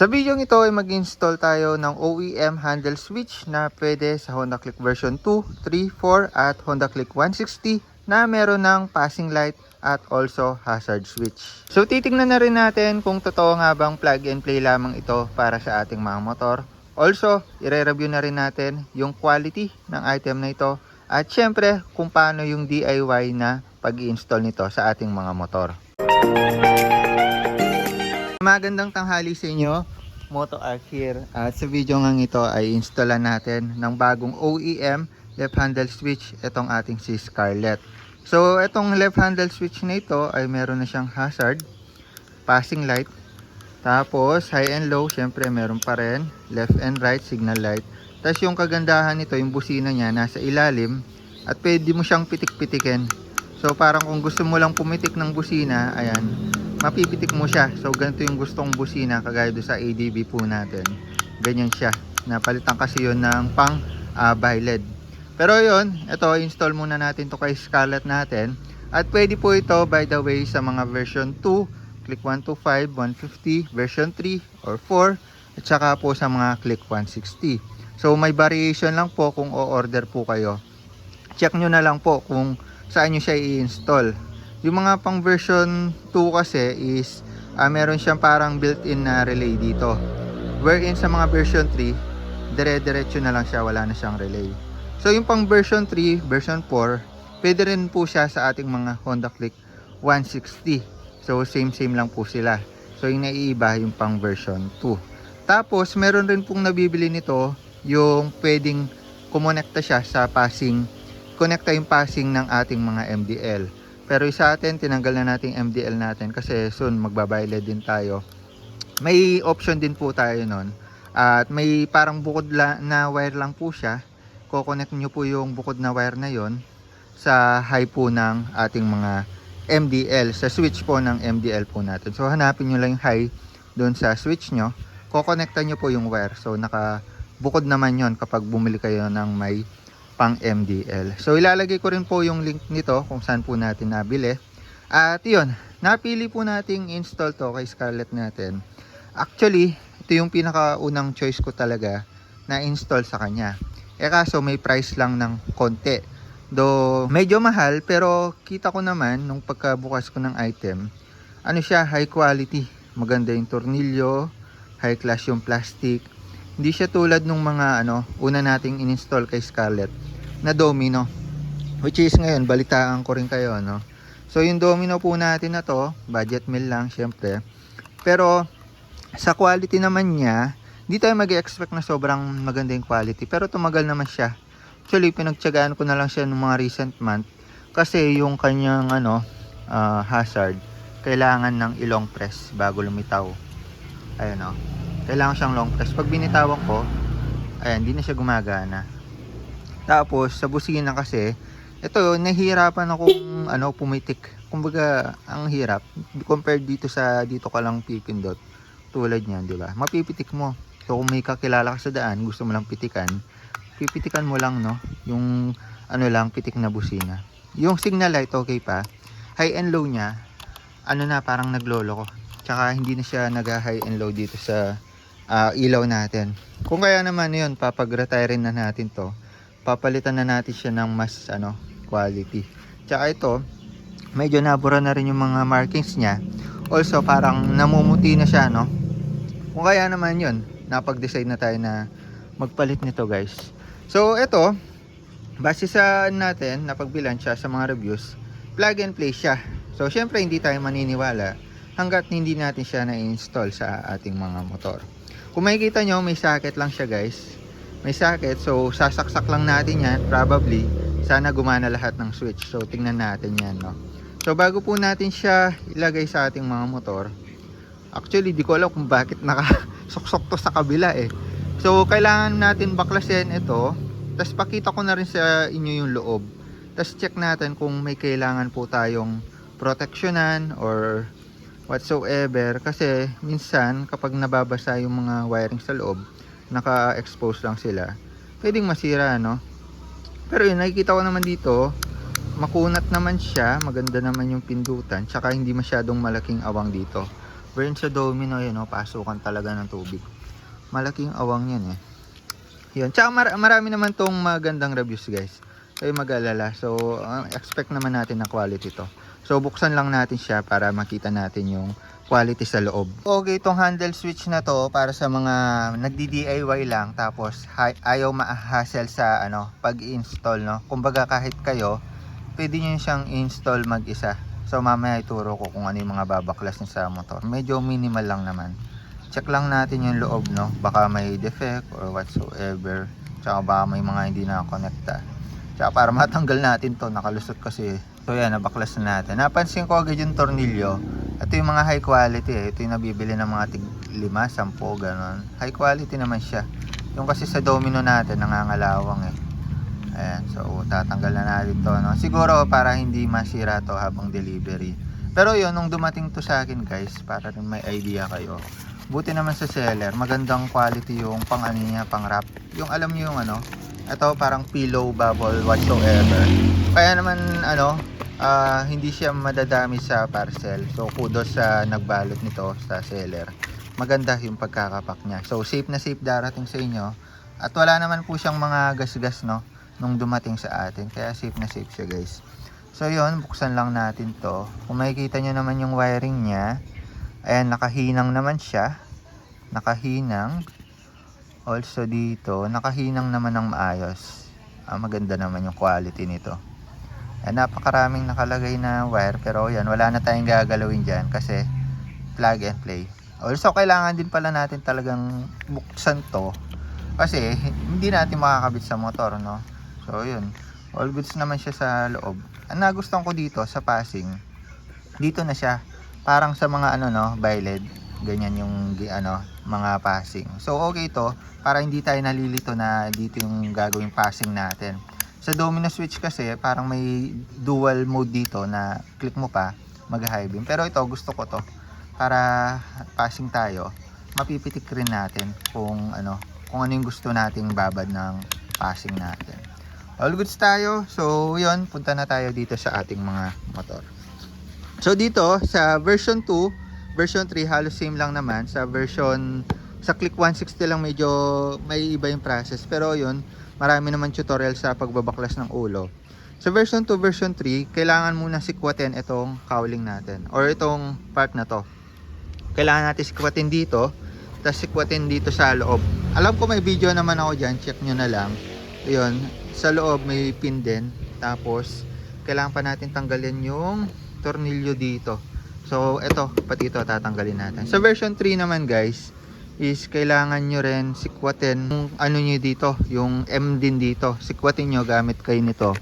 Sa video ito ay mag-install tayo ng OEM handle switch na pwede sa Honda Click version 2, 3, 4 at Honda Click 160 na meron ng passing light at also hazard switch. So titingnan na rin natin kung totoo nga bang plug and play lamang ito para sa ating mga motor. Also, i-review na rin natin yung quality ng item na ito at syempre kung paano yung DIY na pag-i-install nito sa ating mga motor. Magandang tanghali sa inyo, Moto Arc here. At sa video ngang ito ay installan natin ng bagong OEM left handle switch itong ating si Scarlett. So itong left handle switch na ito ay meron na siyang hazard, passing light, tapos high and low syempre meron pa rin, left and right signal light. Tapos yung kagandahan nito, yung busina niya nasa ilalim at pwede mo siyang pitik-pitikin. So parang kung gusto mo lang pumitik ng busina, ayan, mapipitik mo siya. So ganito yung gustong busina kagaya doon sa ADB po natin. Ganyan siya. Napalitan kasi yun ng pang by LED. Pero yun, ito install muna natin to kay Scarlett natin. At pwede po ito by the way sa mga version 2, Click 125, 150, version 3 or 4, at saka po sa mga Click 160. So may variation lang po kung o-order po kayo. Check nyo na lang po kung saan nyo siya i-install. Yung mga pang version 2 kasi is meron siyang parang built-in na relay dito. Wherein sa mga version 3, dire-diretso na lang siya, wala na siyang relay. So yung pang version 3, version 4, pwede rin po siya sa ating mga Honda Click 160. So same lang po sila. So yung naiiba yung pang version 2. Tapos meron rin pong nabibili nito yung pwedeng kumonekta siya sa passing, konekta yung passing ng ating mga MDL. Pero sa atin, tinanggal na natin MDL natin kasi soon magbabayad din tayo. May option din po tayo nun. At may parang bukod na wire lang po siya. Kukonect nyo po yung bukod na wire na yon sa high po ng ating mga MDL. Sa switch po ng MDL po natin. So hanapin nyo lang yung high doon sa switch nyo. Kukonekta nyo po yung wire. So nakabukod naman yon kapag bumili kayo ng may pang MDL. So ilalagay ko rin po yung link nito kung saan po natin nabili. At yun, napili po nating install to kay Scarlett natin. Actually, ito yung pinakaunang choice ko talaga na install sa kanya. Kaso may price lang ng konti. Do medyo mahal pero kita ko naman nung pagkabukas ko ng item, ano siya, high quality. Maganda yung tornilyo, high class yung plastic. Hindi siya tulad nung mga una nating in-install kay Scarlett na Domino, which is ngayon balitaan ko rin kayo, no? So yung Domino po natin na to, budget meal lang syempre. Pero sa quality naman niya, hindi tayo mag-expect na sobrang maganda yung quality, pero tumagal naman siya. Actually pinagtiyagaan ko na lang siya ng mga recent month kasi yung kanyang hazard kailangan ng ilong press bago lumitaw. Ayun, kailangan siyang long press. Pag binitawan ko, ayan, hindi na siya gumagana. Tapos sa busina kasi, ito nahihirapan akong pumitik. Kumbaga ang hirap compared dito ka lang pipindot. Tulad niyan, di ba? Mapipitik mo. So kung may kakilala ka sa daan, gusto mo lang pitikan, pipitikan mo lang, no? Yung pitik na busina. Yung signal light okay pa. High and low niya, parang naglolo ko. Tsaka hindi na siya nag-high and low dito sa ilaw natin. Kung kaya naman yun, papag-retire na natin to. Papalitan na natin siya ng mas quality. Tsaka ito, medyo nabura na rin yung mga markings niya. Also, parang namumuti na siya, no? Kung kaya naman yun, napag-decide na tayo na magpalit nito, guys. So, ito, base sa natin, napagbilan siya sa mga reviews, plug and play siya. So, syempre, hindi tayo maniniwala hanggat hindi natin siya na-install sa ating mga motor. Kung makikita nyo, may socket lang siya, guys. May socket, so sasaksak lang natin yan, probably. Sana gumana lahat ng switch. So tingnan natin yan, no? So bago po natin siya ilagay sa ating mga motor, actually di ko alam kung bakit nakasuksok to sa kabila eh. So kailangan natin baklasin ito. Tapos pakita ko na rin sa inyo yung loob. Tapos check natin kung may kailangan po tayong proteksyonan or whatsoever, kasi minsan kapag nababasa yung mga wiring sa loob, naka-expose lang sila, pwedeng masira, no? Pero yun, nakikita ko naman dito, makunat naman siya, maganda naman yung pindutan, tsaka hindi masyadong malaking awang dito. Burn sa domino yun, no? Pasukan talaga ng tubig. Malaking awang yan eh. Yun. Tsaka marami naman tong magandang reviews guys. Kayo mag-alala. So, expect naman natin na quality to. So, buksan lang natin siya para makita natin yung quality sa loob. Okay, itong handle switch na to para sa mga nagdi-DIY lang tapos ayaw ma-hassle sa pag-install, no? Kumbaga kahit kayo, pwede nyo siyang install mag-isa. So mamaya ituro ko kung ano yung mga babaklas niya sa motor. Medyo minimal lang naman. Check lang natin yung loob, no? Baka may defect or whatsoever. Tsaka baka may mga hindi nakakonekta. Tsaka para matanggal natin to, nakalusot kasi. So yan, nabaklas na natin. Napansin ko agad yung tornilyo. Ito yung mga high quality eh. Ito yung nabibili ng mga tig 5, 10, ganon. High quality naman siya. Yung kasi sa domino natin, nangangalawang eh. Ayan, so tatanggal na natin to, no? Siguro para hindi masira to habang delivery. Pero yun, nung dumating to sa akin guys, para rin may idea kayo. Buti naman sa seller, magandang quality yung pang niya, pang wrap. Yung alam niyo yung ito parang pillow bubble whatsoever. Kaya naman hindi siya madadami sa parcel. So kudos sa nagbalot nito sa seller. Maganda yung pagkakapak niya. So safe na safe darating sa inyo. At wala naman po siyang mga gas-gas, no? Nung dumating sa atin, kaya safe na safe siya guys. So yun, buksan lang natin to. Kung makikita nyo naman yung wiring nya, ayan, nakahinang naman siya, nakahinang. Also dito, nakahinang naman ng maayos. Maganda naman yung quality nito. Ayan, napakaraming nakalagay na wire, pero yan, wala na tayong gagalawin dyan kasi plug and play. Also kailangan din pala natin talagang buksan to kasi hindi natin makakabit sa motor, no? So yun, all goods naman siya sa loob. Ang nagustuhan ko dito sa passing, dito na siya parang sa mga biled, ganyan yung mga passing. So okay to, para hindi tayo nalilito na dito yung gagawing passing natin. Sa domino switch kasi parang may dual mode dito na click mo pa mag-high beam. Pero ito gusto ko to para passing tayo, mapipitik rin natin kung ano yung gusto nating babad ng passing natin. All goods tayo. So yun, punta na tayo dito sa ating mga motor. So dito sa version 2, version 3 halos same lang naman. Sa Click 160 lang medyo may iba yung process. Pero yun, marami naman tutorial sa pagbabaklas ng ulo. Sa version 2, version 3, kailangan muna sikwatin itong cowling natin or itong part na to. Kailangan natin sikwatin dito, tapos sikwatin dito sa loob. Alam ko may video naman ako dyan, check nyo na lang. Ayun, sa loob may pin din. Tapos kailangan pa natin tanggalin yung tornilyo dito. So ito, pati ito tatanggalin natin. Sa version 3 naman guys, is kailangan nyo rin sikwatin yung nyo dito, yung M din dito. Sikwatin nyo gamit kayo nito.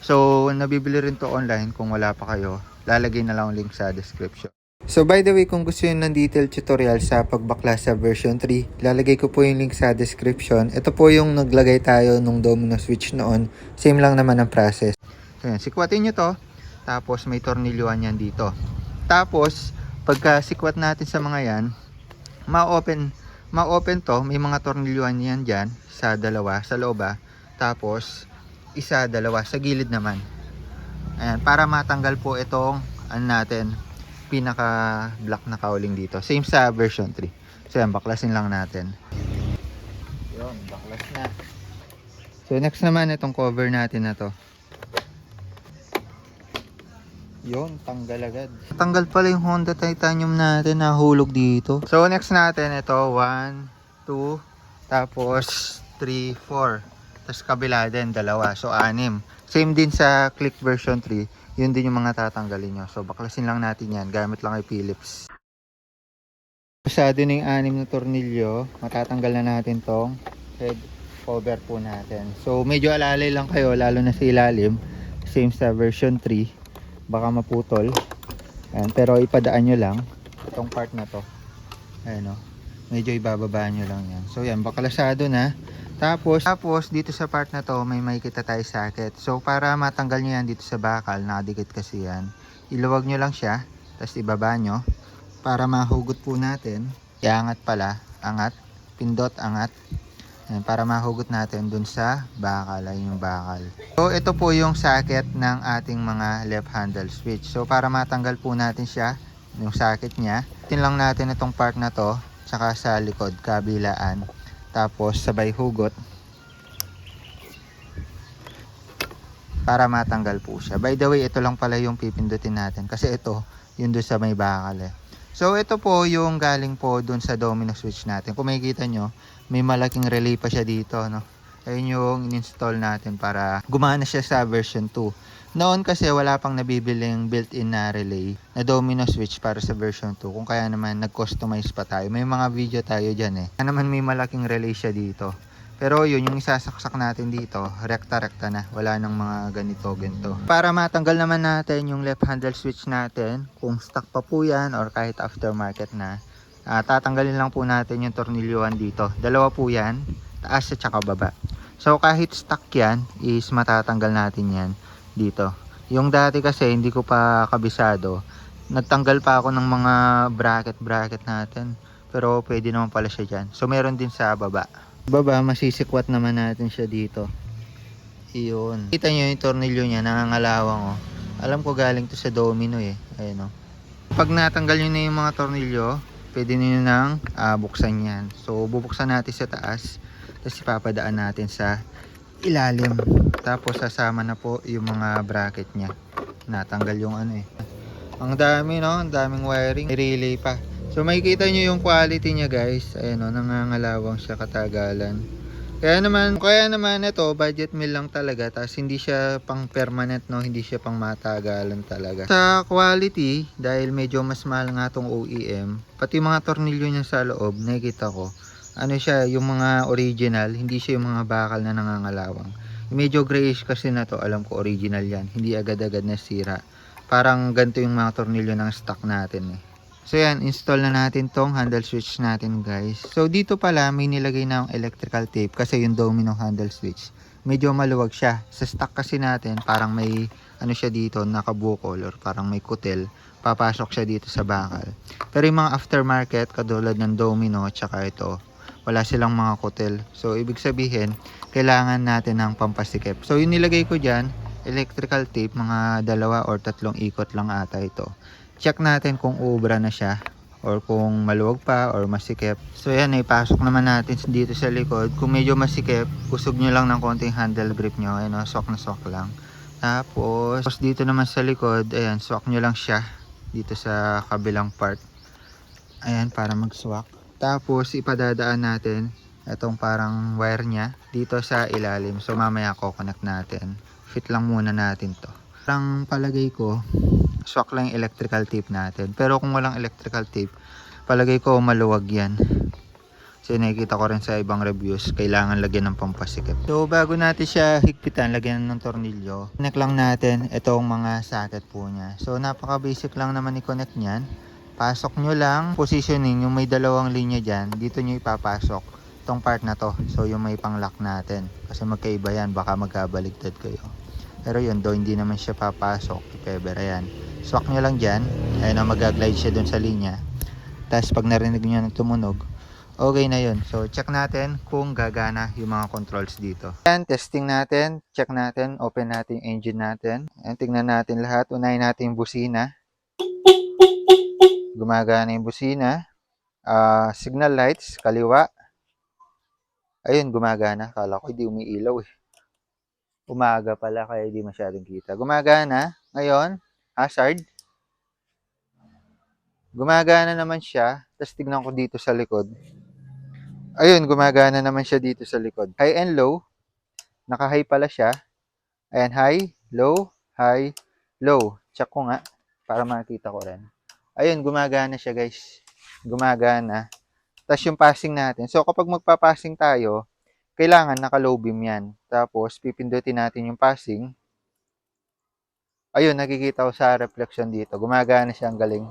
So nabibili rin to online. Kung wala pa kayo, lalagay na lang ang link sa description. So by the way, kung gusto nyo ng detailed tutorial sa pagbaklas sa version 3, lalagay ko po yung link sa description. Ito po yung naglagay tayo nung domino switch noon. Same lang naman ang process. So yan, sikwatin nyo to. Tapos may tornilyuan yan dito. Tapos pagka sikwat natin sa mga yan, ma-open to. May mga tornilyuan yan dyan sa dalawa, sa loob. Tapos isa, dalawa sa gilid naman. Ayan, para matanggal po itong natin pinaka black na cowling dito. Same sa version 3. So yan, baklasin lang natin. Yun, baklas na. So next naman itong cover natin na to. Yun, tanggal agad. Tanggal pala yung Honda Titanium natin, nahulog dito. So next natin ito, 1, 2, tapos 3, 4. Tapos kabila din, dalawa. So 6. Same din sa Click version 3. Yun din yung mga tatanggalin nyo. So baklasin lang natin yan. Gamit lang ay Phillips. Pasado na yung 6 na tornilyo. Matatanggal na natin tong head cover po natin. So medyo alalay lang kayo, lalo na sa ilalim. Same sa version 3. Baka maputol. Ayan, pero ipadaan nyo lang itong part na to. Ayan o. Medyo ibababa nyo lang yan. So yan, baklasado na. Tapos dito sa part na to may makikita tayo socket. So para matanggal nyo yan dito sa bakal, nakadikit kasi yan, iluwag nyo lang siya, tapos ibaba nyo para mahugot po natin. Iangat pala, angat, pindot, angat. Ayan, para mahugot natin dun sa bakal, ay yung bakal. So ito po yung socket ng ating mga left handle switch. So para matanggal po natin siya, yung socket niya. Tin lang natin itong part na to, tsaka sa likod, kabilaan. Tapos sabay hugot para matanggal po siya. By the way, ito lang pala yung pipindutin natin kasi ito yung doon sa may bakal eh. So ito po yung galing po doon sa domino switch natin. Kung makikita nyo, may malaking relay pa siya dito, no? Ayun yung in-install natin para gumana siya sa version 2. Noon kasi wala pang nabibiling built-in na relay na domino switch para sa version 2. Kung kaya naman nag-customize pa tayo. May mga video tayo dyan eh. Kaya naman may malaking relay siya dito. Pero yun, yung isasaksak natin dito, rekta-rekta na. Wala nang mga ganito. Para matanggal naman natin yung left handle switch natin, kung stock pa po yan or kahit aftermarket na, tatanggalin lang po natin yung tornilyohan dito. Dalawa po yan, taas at saka baba. So kahit stock yan, is matatanggal natin yan dito. Yung dati kasi hindi ko pa kabisado, nagtanggal pa ako ng mga bracket natin. Pero pwede naman pala siya dyan. So meron din sa baba. Baba, masisikwat naman natin siya dito. Iyon. Kita nyo yung tornilyo niya, nangangalawang oh. Alam ko galing to sa domino eh. Ayun oh. Pag natanggal nyo na yung mga tornilyo, pwede nyo nang buksan yan. So bubuksan natin sa taas, tapos ipapadaan natin sa ilalim. Tapos sasama na po yung mga bracket nya. Natanggal yung ano eh. Ang dami no, ang daming wiring. May relay pa. So makikita nyo yung quality niya guys. Ayan o, nangangalawang siya katagalan. Kaya naman ito, budget meal lang talaga. Tapos hindi siya pang permanent no, hindi siya pang matagalan talaga. Sa quality, dahil medyo mas mahal nga itong OEM, pati mga tornilyo niya sa loob, nakikita ko. Ano siya, yung mga original, hindi siya yung mga bakal na nangangalawang. Medyo grayish kasi na to, alam ko original yan. Hindi agad-agad nasira. Parang ganito yung mga tornilyo ng stock natin eh. So yan, install na natin tong handle switch natin guys. So dito pala may nilagay na yung electrical tape kasi yung domino handle switch. Medyo maluwag siya. Sa stock kasi natin parang may ano siya dito, nakabukol or parang may kutil. Papasok siya dito sa bakal. Pero yung mga aftermarket katulad ng domino at saka ito, wala silang mga kutil. So ibig sabihin, kailangan natin ng pampasikip. So yung nilagay ko dyan, electrical tape, mga 2 or 3 ikot lang ata ito. Check natin kung ubra na siya or kung maluwag pa or masikip. So yan, ipasok naman natin dito sa likod. Kung medyo masikip, usog nyo lang ng konting handle grip nyo. Ayan o, sok na sok lang. Tapos dito naman sa likod, ayan, swak nyo lang siya dito sa kabilang part. Ayan, para mag-swak. Tapos ipadadaan natin itong parang wire nya dito sa ilalim. So mamaya ko-connect natin. Fit lang muna natin to. Parang palagay ko, swak lang yung electrical tape natin. Pero kung walang electrical tape, palagay ko maluwag yan. So nakikita ko rin sa ibang reviews, kailangan lagyan ng pampasikip. So bago natin siya higpitan, lagyan ng tornilyo, connect lang natin itong mga socket po niya. So napaka basic lang naman i-connect niyan. Pasok nyo lang, positioning, yung may dalawang linya dyan, dito nyo ipapasok itong part na to. So yung may pang lock natin, kasi magkaiba yan, baka magkabaligtad kayo. Pero yun, do hindi naman siya papasok, ipebera yan. Swak nyo lang dyan, ayun o, mag-glide siya dun sa linya. Tapos pag narinig nyo na tumunog, okay na yun. So check natin kung gagana yung mga controls dito. Yan, testing natin, check natin, open natin yung engine natin. Ayan, tingnan natin lahat, unahin natin yung busina. Gumagana yung busina. Signal lights, kaliwa. Ayun, gumagana. Kala ko hindi umiilaw eh. Umaga pala kaya hindi masyadong kita. Gumagana. Ngayon, hazard. Gumagana naman siya. Tapos tignan ko dito sa likod. Ayun, gumagana naman siya dito sa likod. High and low. Naka-high pala siya. Ayan, high, low, high, low. Check ko nga para makita ko rin. Ayun, gumagana siya guys. Gumagana. Tapos yung passing natin. So kapag magpa-passing tayo, kailangan naka-low beam yan. Tapos pipindutin natin yung passing. Ayun, nakikita ko sa reflection dito. Gumagana siya, ang galing.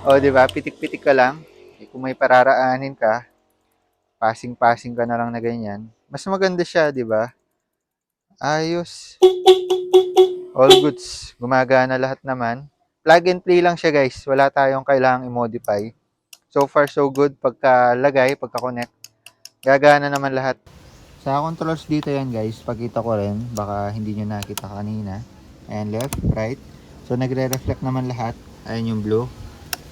O, di ba? Pitik-pitik ka lang. Kung may pararaanin ka, passing-passing ka na lang na ganyan. Mas maganda siya, di ba? Ayos. All goods. Gumagana lahat naman. Plug and play lang siya guys. Wala tayong kailangang i-modify. So far so good. Pagka lagay, pagka connect, gagana naman lahat. Sa controls dito yan guys, pakita ko rin, baka hindi nyo nakita kanina. Ayan, left, right. So nagre-reflect naman lahat. Ayan yung blue.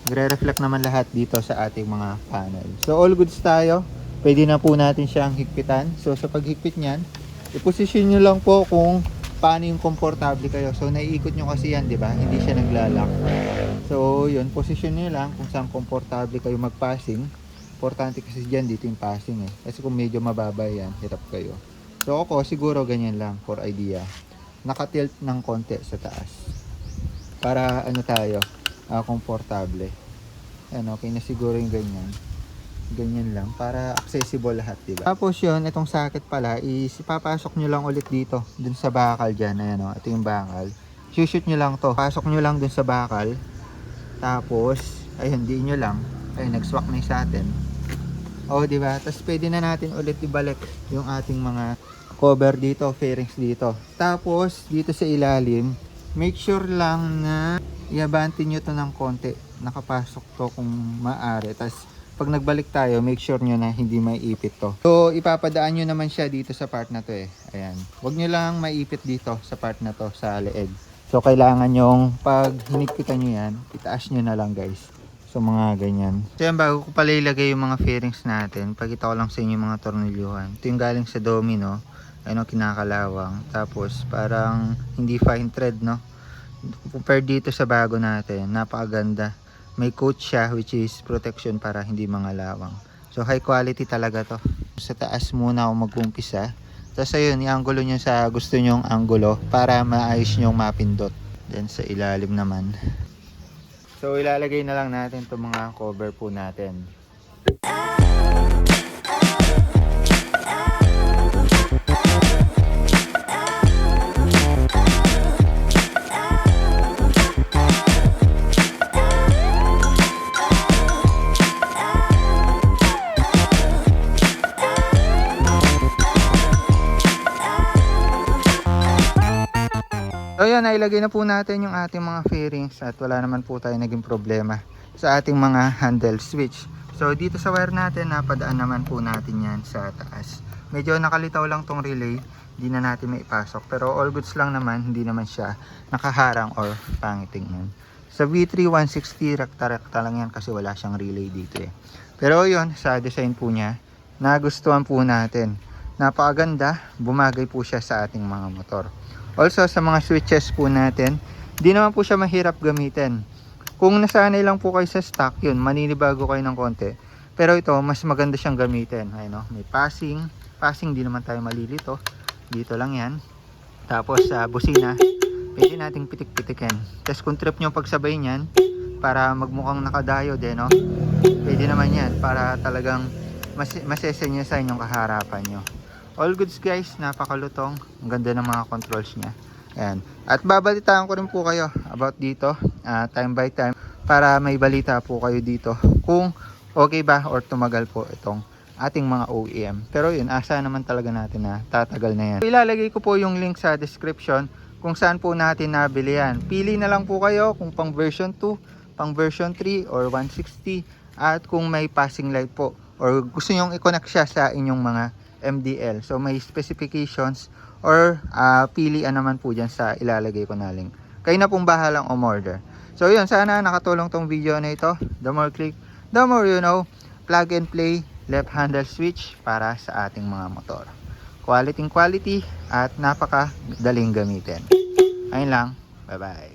Nagre-reflect naman lahat dito sa ating mga panel. So all goods tayo. Pwede na po natin siyang higpitan. So sa paghigpit niyan, i-position nyo lang po kung paano yung komportable kayo. So naiikot nyo kasi yan, di ba? Hindi siya naglalak. So yun, position nyo lang kung saan komportable kayo mag-passing. Importante kasi dyan dito yung passing eh. Kasi kung medyo mababa yan, hirap kayo. So ako siguro ganyan lang for idea. Nakatilt ng konti sa taas. Para ano tayo, komportable. Ayan, okay na siguro yung ganyan. Ganyan lang para accessible lahat, diba? Tapos yun, itong socket pala is ipapasok nyo lang ulit dito dun sa bakal dyan. Ayan o, ito yung bakal. Shoot nyo lang to. Pasok nyo lang dun sa bakal. Tapos, ayun, diin nyo lang. Ayun, nag-swak na yung sa atin. O, diba? Tapos pwede na natin ulit ibalik yung ating mga cover dito, fairings dito. Tapos, dito sa ilalim, make sure lang na iabante nyo to ng konti. Nakapasok to kung maaari. Tapos, pag nagbalik tayo, make sure nyo na hindi maiipit to. So, ipapadaan nyo naman siya dito sa part na to eh. Ayan. Huwag nyo lang maiipit dito sa part na to, sa leeg. So, kailangan yung pag hinigpitan nyo yan, itaas nyo na lang guys. So, mga ganyan. So, yan, bago ko pala ilagay yung mga fairings natin, pakita ko lang sa inyo yung mga tornilyuhan. Ito yung galing sa Domino. Ano, kinakalawang. Tapos, parang hindi fine thread, no? Compared dito sa bago natin, napakaganda. May coat siya which is protection para hindi mangalawang. So high quality talaga to. Sa taas muna ako mag-umpisa. Tapos ayun, i-angulo nyo sa gusto nyong angulo para maayos nyong mapindot. Then sa ilalim naman. So ilalagay na lang natin itong mga cover po natin. So yun, nailagay na po natin yung ating mga fairings at wala naman po tayo naging problema sa ating mga handle switch. So dito sa wire natin, napadaan naman po natin yan sa taas. Medyo nakalitaw lang tong relay, hindi na natin maipasok. Pero all goods lang naman, hindi naman siya nakaharang or pangiting yan. Sa V3 160, rekta-rekta lang yan kasi wala siyang relay dito eh. Pero yun, sa design po niya, nagustuhan po natin. Napakaganda, bumagay po siya sa ating mga motor. Also sa mga switches po natin, di naman po siya mahirap gamitin. Kung nasanay lang po kayo sa stock, yun, maninibago kayo ng konti. Pero ito, mas maganda siyang gamitin. Ayun, no? May passing. Passing, di naman tayo malilito. Dito lang yan. Tapos sa busina, pwede nating pitik-pitikin. Tapos kung trip nyo pagsabay niyan, para magmukhang nakadayo din, no? Pwede naman yan, para talagang masesenya sa inyong kaharapan nyo. All goods guys, napakalutong. Ang ganda ng mga controls niya. Ayan. At babalitaan ko rin po kayo about dito, time by time, para may balita po kayo dito kung okay ba or tumagal po itong ating mga OEM. Pero yun, asa naman talaga natin na tatagal na yan. Ilalagay ko po yung link sa description kung saan po natin nabili yan. Pili na lang po kayo kung pang version 2, pang version 3 or 160, at kung may passing light po or gusto nyong i-connect siya sa inyong mga MDL. So may specifications or pilian naman po dyan sa ilalagay ko na link. Kayo na pong bahalang umorder. So yun, sana nakatulong tong video na ito. The more click, the more you know. Plug and play left handle switch para sa ating mga motor. Quality at napaka daling gamitin. Ayun lang. Bye bye.